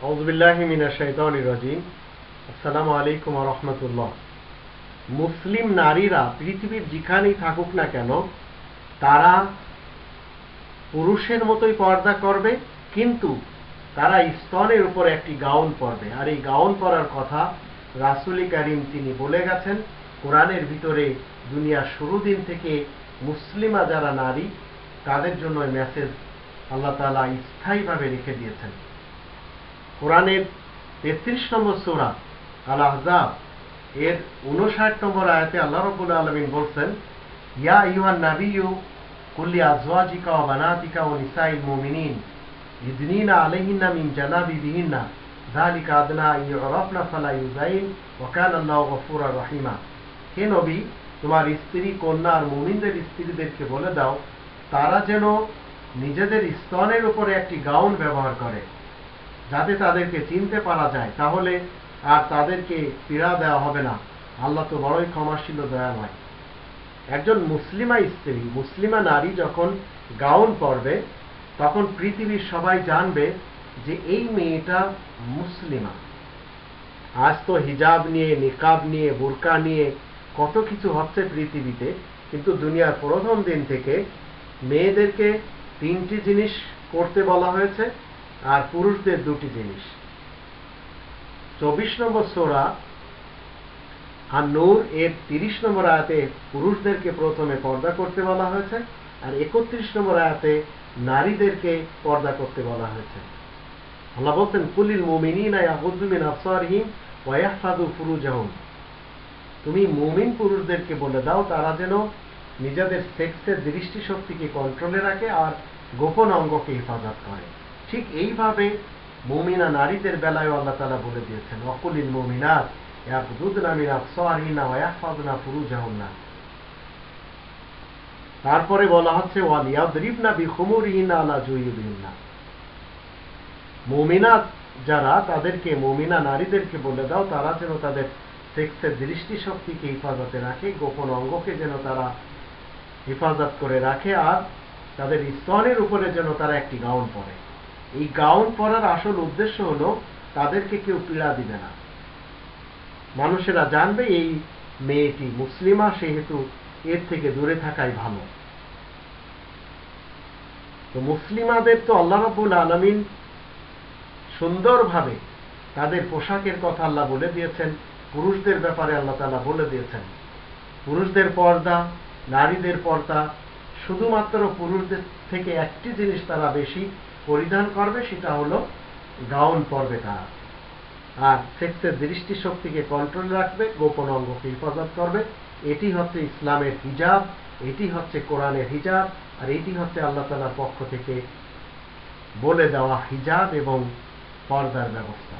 আউযুবিল্লাহি মিনাশ শাইতানির রাজিম। আসসালামু আলাইকুম ওয়া রাহমাতুল্লাহ। মুসলিম নারীরা পৃথিবীর যেখানেই থাকুক না কেন তারা পুরুষের মতোই পর্দা করবে, কিন্তু তারা স্তনের উপর একটি গাউন পরবে। আর এই গাউন পরার কথা রাসূল কারীম তিনি বলে গেছেন কোরআনের ভিতরে। দুনিয়ার শুরু দিন থেকে মুসলিমা যারা নারী তাদের জন্য মেসেজ আল্লাহ তাআলা স্থায়ীভাবে রেখে দিয়েছেন। কোরআনের ৩৩ নম্বর সূরা আল আহজাব এর ৫৯ নম্বর আয়াতে আল্লাহ রাব্বুল আলামিন বলছেন, ইয়া আইয়ুহান নাবিয়্যু কুল লিআজওয়াজিকা ওয়া বানাতিকা ওয়া নিসাইল মুমিনিন ইদনিনা আলাইহিন্না মিন জালাবিবিহিন্না যালিকা আদনা আন ইউরাফনা ফালা ইউযাইন ওয়া কানা আল্লাহু গফুরার রহিমা। হে নবী, তোমার স্ত্রী, কন্যা আর মুমিনদের স্ত্রীদেরকে বলে দাও তারা যেন নিজেদের স্তনের উপরে একটি গাউন ব্যবহার করে, যাতে তাদেরকে চিনতে পারা যায়, তাহলে আর তাদেরকে পীড়া দেওয়া হবে না। আল্লাহ তো বড়ই ক্ষমাশীল ও দয়াময়। একজন মুসলিমা স্ত্রী, মুসলিমা নারী যখন গাউন পরবে তখন পৃথিবীর সবাই জানবে যে এই মেয়েটা মুসলিমা। আজ তো হিজাব নিয়ে, নিকাব নিয়ে, বুরকা নিয়ে কত কিছু হচ্ছে পৃথিবীতে, কিন্তু দুনিয়ার প্রথম দিন থেকে মেয়েদেরকে ৩টি জিনিস করতে বলা হয়েছে আর পুরুষদের ২টি জিনিস। ২৪ নম্বর সূরা আন-নূর এর ৩০ নম্বর আয়াতে পুরুষদেরকে প্রথমে পর্দা করতে বলা হয়েছে, আর ৩১ নম্বর আয়াতে নারীদেরকে পর্দা করতে বলা হয়েছে। আল্লাহ বলছেন, কুলিল মুমিনিনা ইয়াগুদ্দু মিন আবসারিহিম ওয়া ইয়াহফাযু ফুরুজাহুম। তুমি মুমিন পুরুষদেরকে বলে দাও তারা যেন নিজেদের সেক্সের দৃষ্টিশক্তিকে কন্ট্রোলে রাখে আর গোপন অঙ্গকে হেফাজত করে। ঠিক এইভাবে মুমিনা নারীদের বেলায় আল্লাহ তাআলা বলে দিয়েছেন, ওয়াকুলিল মুমিনাত ইয়াগুদ্দুনা মিন আবসারিহিন্না ওয়া ইয়াহফাযনা ফুরুজাহুন্না। তারপরে বলা হচ্ছে ওয়ালিয়াদরিবনা বিখুমুরিহিন্না আলা জুয়ুবিহিন্না। মুমিনাত যারা তাদেরকে, মুমিনা নারীদেরকে বলে দাও তারা যেন তাদের সেক্সের দৃষ্টিশক্তিকে হেফাজতে রাখে, গোপন অঙ্গকে যেন তারা হেফাজত করে রাখে, আর তাদের স্তনের উপরে যেন তারা একটি গাউন পরে। এই গাউন পরার আসল উদ্দেশ্য হলো তাদেরকে কেউ পীড়া দিবে না, মানুষেরা জানবে এই মেয়েটি মুসলিমা, সেহেতু এর থেকে দূরে থাকাই ভালো। তো মুসলিমাদের তো আল্লাহ রাব্বুল আলামিন সুন্দরভাবে তাদের পোশাকের কথা আল্লাহ বলে দিয়েছেন। পুরুষদের ব্যাপারে আল্লাহ তাআলা বলে দিয়েছেন পুরুষদের পর্দা, নারীদের পর্দা। শুধুমাত্র পুরুষদের থেকে একটি জিনিস তারা বেশি পরিধান করবে, সেটা হলো গাউন পরবে তারা, আর সেক্সের দৃষ্টিশক্তিকে কন্ট্রোল রাখবে, গোপন অঙ্গকে হেফাজত করবে। এটি হচ্ছে ইসলামের হিজাব, এটি হচ্ছে কোরআনের হিজাব, আর এটি হচ্ছে আল্লাহ তাআলার পক্ষ থেকে বলে দেওয়া হিজাব এবং পর্দার ব্যবস্থা।